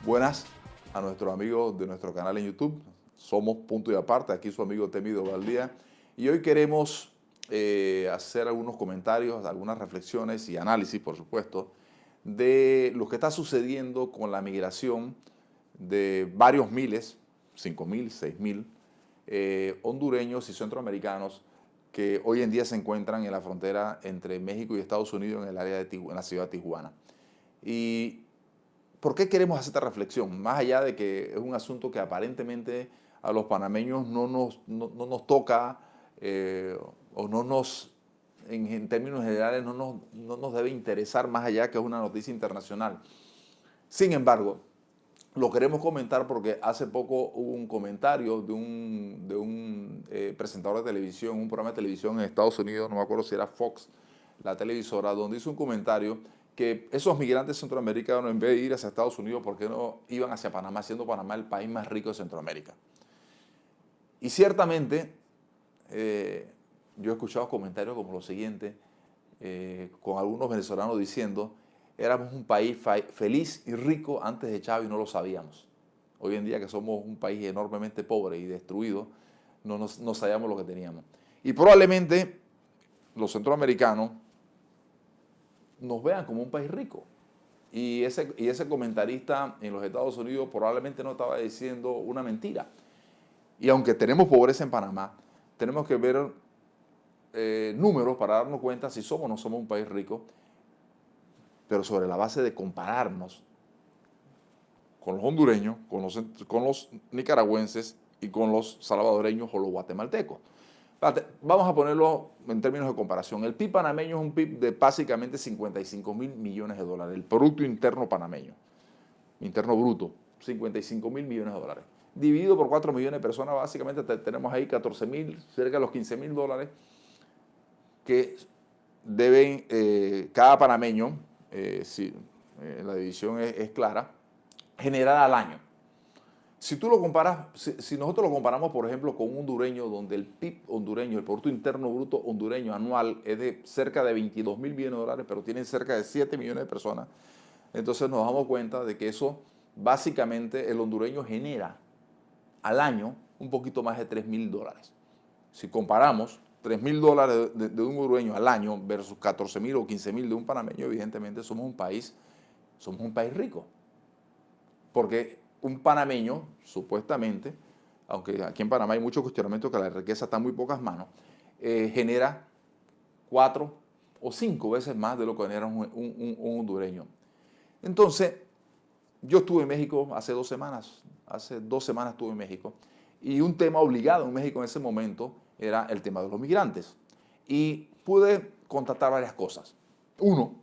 Buenas a nuestros amigos de nuestro canal en YouTube. Somos Punto y Aparte, aquí su amigo Temido Valdía. Y hoy queremos hacer algunos comentarios, algunas reflexiones y análisis, por supuesto, de lo que está sucediendo con la migración de varios miles, 5.000, 6.000 hondureños y centroamericanos que hoy en día se encuentran en la frontera entre México y Estados Unidos en el área de en la ciudad de Tijuana. Y ¿por qué queremos hacer esta reflexión? Más allá de que es un asunto que aparentemente a los panameños no nos toca o no nos, en términos generales, no nos debe interesar más allá que es una noticia internacional. Sin embargo, lo queremos comentar porque hace poco hubo un comentario de un presentador de televisión, un programa de televisión en Estados Unidos, no me acuerdo si era Fox, la televisora, donde hizo un comentario que esos migrantes centroamericanos, en vez de ir hacia Estados Unidos, ¿por qué no iban hacia Panamá, siendo Panamá el país más rico de Centroamérica? Y ciertamente, yo he escuchado comentarios como lo siguiente, con algunos venezolanos diciendo, éramos un país feliz y rico antes de Chávez y no lo sabíamos. Hoy en día que somos un país enormemente pobre y destruido, no sabíamos lo que teníamos. Y probablemente los centroamericanos nos vean como un país rico. Y ese comentarista en los Estados Unidos probablemente no estaba diciendo una mentira. Y aunque tenemos pobreza en Panamá, tenemos que ver números para darnos cuenta si somos o no somos un país rico, pero sobre la base de compararnos con los hondureños, con los nicaragüenses y con los salvadoreños o los guatemaltecos. Vamos a ponerlo en términos de comparación. El PIB panameño es un PIB de básicamente 55.000 millones de dólares. El Producto Interno Panameño, interno bruto, 55.000 millones de dólares. Dividido por 4 millones de personas, básicamente tenemos ahí 14.000, cerca de los 15.000 dólares que deben cada panameño, si la división es clara, generar al año. Si tú lo comparas, si nosotros lo comparamos, por ejemplo, con un hondureño, donde el PIB hondureño, el Producto Interno Bruto hondureño anual es de cerca de 22.000 millones de dólares, pero tienen cerca de 7 millones de personas, entonces nos damos cuenta de que eso, básicamente, el hondureño genera al año un poquito más de 3.000 dólares. Si comparamos 3.000 dólares de un hondureño al año versus 14.000 o 15.000 de un panameño, evidentemente somos un país rico. Porque un panameño, supuestamente, aunque aquí en Panamá hay mucho cuestionamiento que la riqueza está en muy pocas manos, genera 4 o 5 veces más de lo que genera un hondureño. Entonces, yo estuve en México hace 2 semanas estuve en México, y un tema obligado en México en ese momento era el tema de los migrantes. Y pude constatar varias cosas. Uno,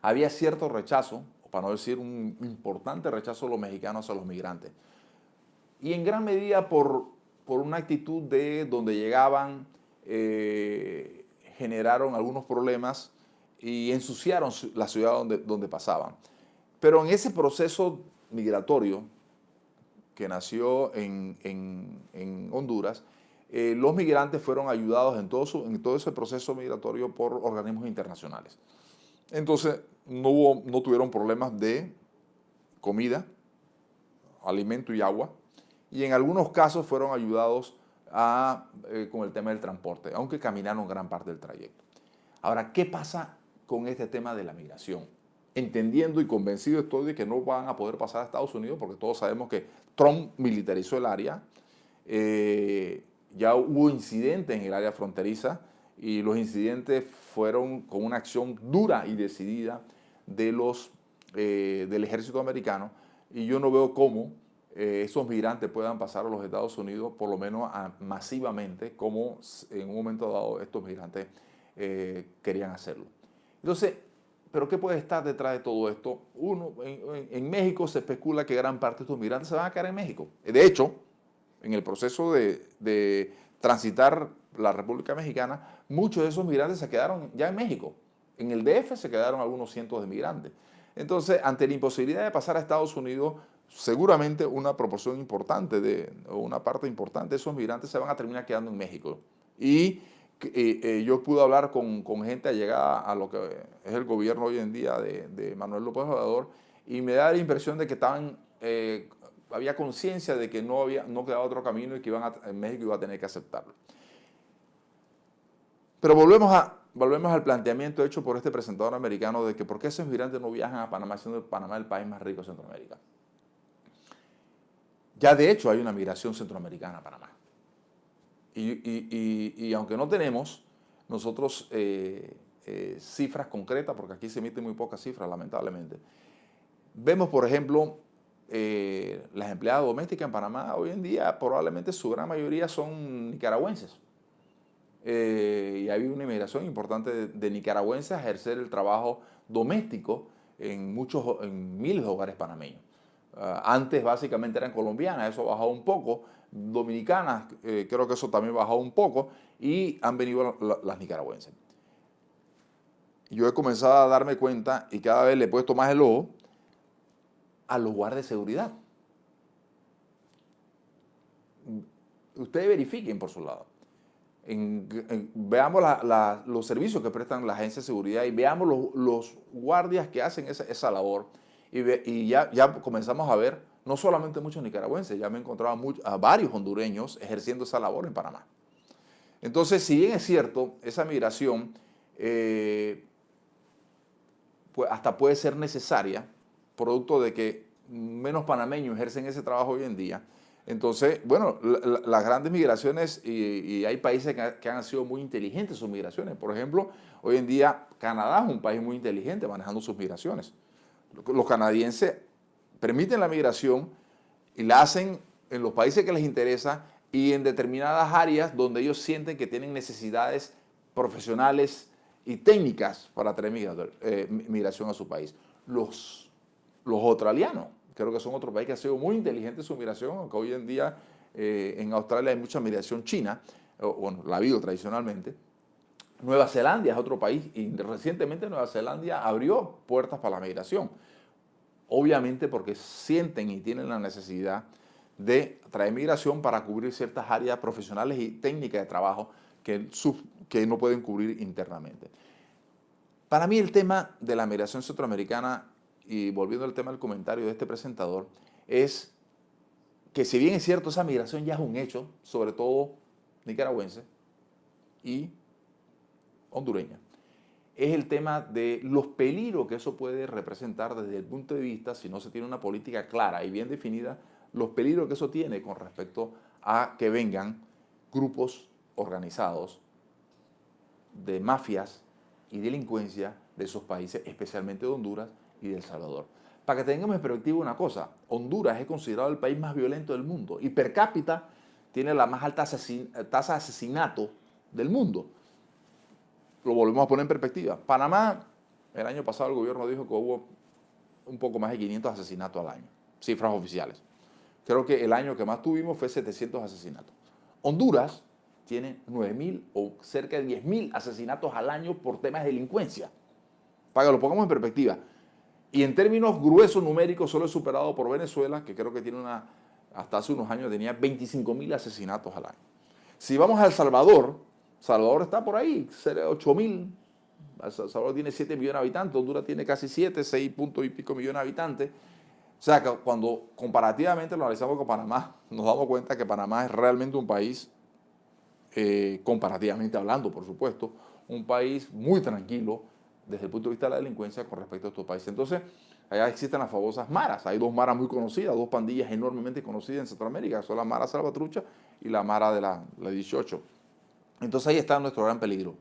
había cierto rechazo, para no decir un importante rechazo de los mexicanos a los migrantes. Y en gran medida por una actitud de donde llegaban, generaron algunos problemas y ensuciaron la ciudad donde pasaban. Pero en ese proceso migratorio que nació en Honduras, los migrantes fueron ayudados en todo ese proceso migratorio por organismos internacionales. Entonces no tuvieron problemas de comida, alimento y agua, y en algunos casos fueron ayudados con el tema del transporte, aunque caminaron gran parte del trayecto. Ahora, ¿qué pasa con este tema de la migración? Entendiendo y convencido estoy de que no van a poder pasar a Estados Unidos, porque todos sabemos que Trump militarizó el área, ya hubo incidentes en el área fronteriza, y los incidentes fueron con una acción dura y decidida del ejército americano, y yo no veo cómo esos migrantes puedan pasar a los Estados Unidos, por lo menos masivamente, como en un momento dado estos migrantes querían hacerlo. Entonces, ¿pero qué puede estar detrás de todo esto? Uno, en México se especula que gran parte de estos migrantes se van a quedar en México. De hecho, en el proceso de transitar la República Mexicana, muchos de esos migrantes se quedaron ya en México. En el DF se quedaron algunos cientos de migrantes. Entonces, ante la imposibilidad de pasar a Estados Unidos, seguramente una proporción importante o una parte importante de esos migrantes se van a terminar quedando en México. Y yo pude hablar con gente allegada a lo que es el gobierno hoy en día de Manuel López Obrador, y me da la impresión de que había conciencia de que no quedaba otro camino y que México iba a tener que aceptarlo. Pero volvemos al planteamiento hecho por este presentador americano de que por qué esos migrantes no viajan a Panamá, siendo Panamá el país más rico de Centroamérica. Ya de hecho hay una migración centroamericana a Panamá. Y aunque no tenemos nosotros cifras concretas, porque aquí se emiten muy pocas cifras, lamentablemente, vemos, por ejemplo, las empleadas domésticas en Panamá hoy en día, probablemente su gran mayoría son nicaragüenses. Y hay una inmigración importante de nicaragüenses a ejercer el trabajo doméstico en miles de hogares panameños. Antes básicamente eran colombianas, eso bajó un poco, dominicanas, creo que eso también bajó un poco, y han venido las nicaragüenses. Yo he comenzado a darme cuenta y cada vez le he puesto más el ojo a los guardias de seguridad. Ustedes verifiquen por su lado. Veamos los servicios que prestan la agencia de seguridad y veamos los guardias que hacen esa labor. Y ya comenzamos a ver no solamente muchos nicaragüenses, ya me he encontrado a varios hondureños ejerciendo esa labor en Panamá. Entonces, si bien es cierto, esa migración pues hasta puede ser necesaria, producto de que menos panameños ejercen ese trabajo hoy en día. Entonces, bueno, las grandes migraciones, y hay países que han sido muy inteligentes sus migraciones. Por ejemplo, hoy en día Canadá es un país muy inteligente manejando sus migraciones. Los canadienses permiten la migración y la hacen en los países que les interesa y en determinadas áreas donde ellos sienten que tienen necesidades profesionales y técnicas para traer migración a su país. Los australianos, creo que son otro país que ha sido muy inteligente en su migración, aunque hoy en día en Australia hay mucha migración china, bueno, la ha habido tradicionalmente. Nueva Zelanda es otro país y recientemente Nueva Zelanda abrió puertas para la migración. Obviamente porque sienten y tienen la necesidad de traer migración para cubrir ciertas áreas profesionales y técnicas de trabajo que no pueden cubrir internamente. Para mí el tema de la migración centroamericana, y volviendo al tema del comentario de este presentador, es que si bien es cierto, esa migración ya es un hecho, sobre todo nicaragüense y hondureña, es el tema de los peligros que eso puede representar desde el punto de vista, si no se tiene una política clara y bien definida, los peligros que eso tiene con respecto a que vengan grupos organizados de mafias y delincuencia de esos países, especialmente de Honduras y de El Salvador. Para que tengamos en perspectiva una cosa, Honduras es considerado el país más violento del mundo y per cápita tiene la más alta tasa de asesinato del mundo. Lo volvemos a poner en perspectiva. Panamá, el año pasado el gobierno dijo que hubo un poco más de 500 asesinatos al año, cifras oficiales. Creo que el año que más tuvimos fue 700 asesinatos. Honduras tiene 9.000 o cerca de 10.000 asesinatos al año por temas de delincuencia. Para que lo pongamos en perspectiva. Y en términos gruesos numéricos solo es superado por Venezuela, que creo que tiene hasta hace unos años tenía 25.000 asesinatos al año. Si vamos a El Salvador, Salvador está por ahí, 8.000. El Salvador tiene 7 millones de habitantes, Honduras tiene casi 6 puntos y pico millones de habitantes. O sea, que cuando comparativamente lo analizamos con Panamá, nos damos cuenta que Panamá es realmente un país, comparativamente hablando, por supuesto, un país muy tranquilo desde el punto de vista de la delincuencia con respecto a estos países. Entonces, allá existen las famosas maras. Hay dos maras muy conocidas, dos pandillas enormemente conocidas en Centroamérica, son la Mara Salvatrucha y la Mara de la 18. Entonces ahí está nuestro gran peligro.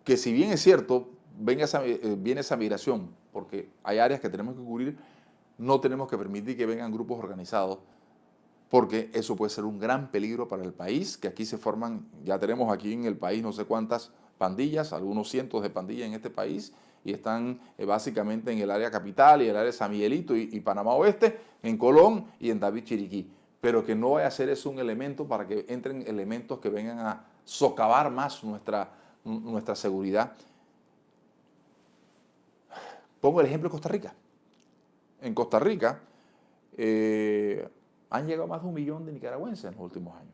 Que si bien es cierto, viene esa migración, porque hay áreas que tenemos que cubrir, no tenemos que permitir que vengan grupos organizados, porque eso puede ser un gran peligro para el país, que aquí se forman, ya tenemos aquí en el país no sé cuántas pandillas, algunos cientos de pandillas en este país, y están básicamente en el área capital y el área de San Miguelito y Panamá Oeste, en Colón y en David Chiriquí. Pero que no vaya a ser eso un elemento para que entren elementos que vengan a socavar más nuestra seguridad. Pongo el ejemplo de Costa Rica. En Costa Rica han llegado más de 1 millón de nicaragüenses en los últimos años.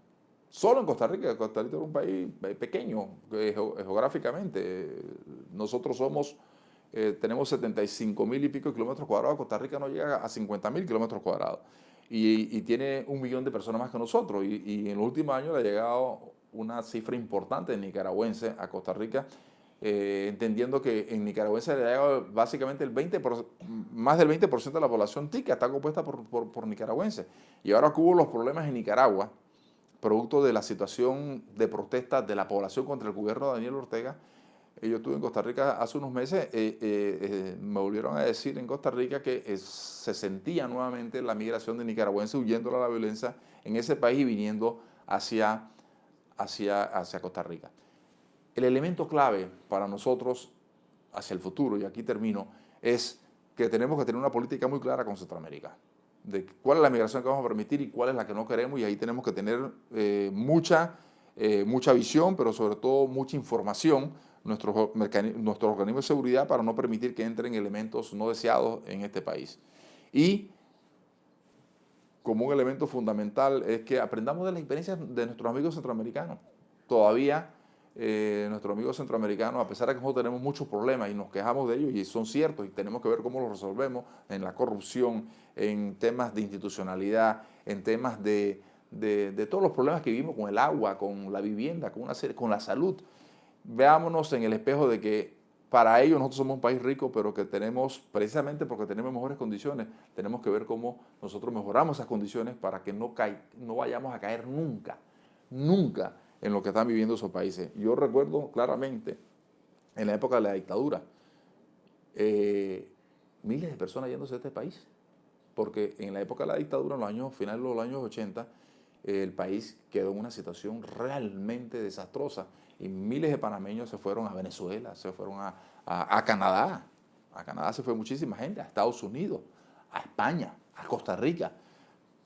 Solo en Costa Rica. Costa Rica es un país pequeño geográficamente. Nosotros somos tenemos 75.000 y pico kilómetros cuadrados, Costa Rica no llega a 50.000 kilómetros cuadrados y tiene 1 millón de personas más que nosotros y en los últimos años le ha llegado una cifra importante de nicaragüenses a Costa Rica, entendiendo que en nicaragüenses le ha llegado básicamente más del 20% de la población tica está compuesta por nicaragüenses. Y ahora que hubo los problemas en Nicaragua, producto de la situación de protesta de la población contra el gobierno de Daniel Ortega, yo estuve en Costa Rica hace unos meses, me volvieron a decir en Costa Rica que se sentía nuevamente la migración de nicaragüenses huyendo de la violencia en ese país y viniendo hacia Costa Rica. El elemento clave para nosotros hacia el futuro, y aquí termino, es que tenemos que tener una política muy clara con Centroamérica, de cuál es la migración que vamos a permitir y cuál es la que no queremos, y ahí tenemos que tener mucha visión, pero sobre todo mucha información, nuestros organismos de seguridad para no permitir que entren elementos no deseados en este país. Y como un elemento fundamental es que aprendamos de las experiencias de nuestros amigos centroamericanos. Todavía nuestros amigos centroamericanos, a pesar de que nosotros tenemos muchos problemas y nos quejamos de ellos, y son ciertos, y tenemos que ver cómo los resolvemos en la corrupción, en temas de institucionalidad, en temas de todos los problemas que vivimos con el agua, con la vivienda, con la salud. Veámonos en el espejo de que para ellos nosotros somos un país rico, pero que tenemos, precisamente porque tenemos mejores condiciones, tenemos que ver cómo nosotros mejoramos esas condiciones para que no vayamos a caer nunca en lo que están viviendo esos países. Yo recuerdo claramente, en la época de la dictadura, miles de personas yéndose de este país, porque en la época de la dictadura, en los años finales de los años 80, el país quedó en una situación realmente desastrosa y miles de panameños se fueron a Venezuela, se fueron a Canadá. A Canadá se fue muchísima gente, a Estados Unidos, a España, a Costa Rica.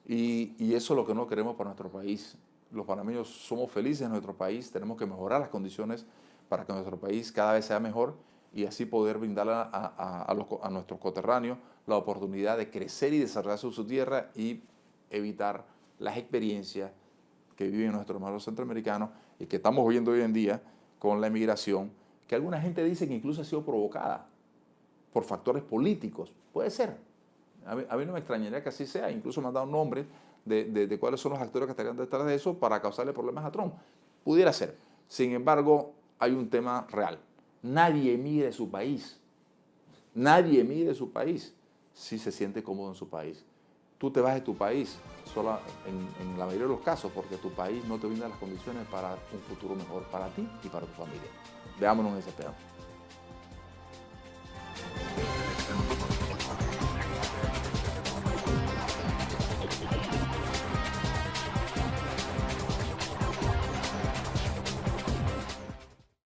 Y eso es lo que no queremos para nuestro país. Los panameños somos felices en nuestro país, tenemos que mejorar las condiciones para que nuestro país cada vez sea mejor y así poder brindarle a nuestros coterráneos la oportunidad de crecer y desarrollarse en su tierra y evitar las experiencias que viven nuestros hermanos centroamericanos y que estamos viendo hoy en día con la emigración, que alguna gente dice que incluso ha sido provocada por factores políticos. Puede ser. A mí no me extrañaría que así sea. Incluso me han dado nombres de cuáles son los actores que estarían detrás de eso para causarle problemas a Trump. Pudiera ser. Sin embargo, hay un tema real. Nadie emigra de su país. Nadie emigra de su país si se siente cómodo en su país. Tú te vas de tu país solo en la mayoría de los casos porque tu país no te brinda las condiciones para un futuro mejor para ti y para tu familia. Veámonos en ese espejo.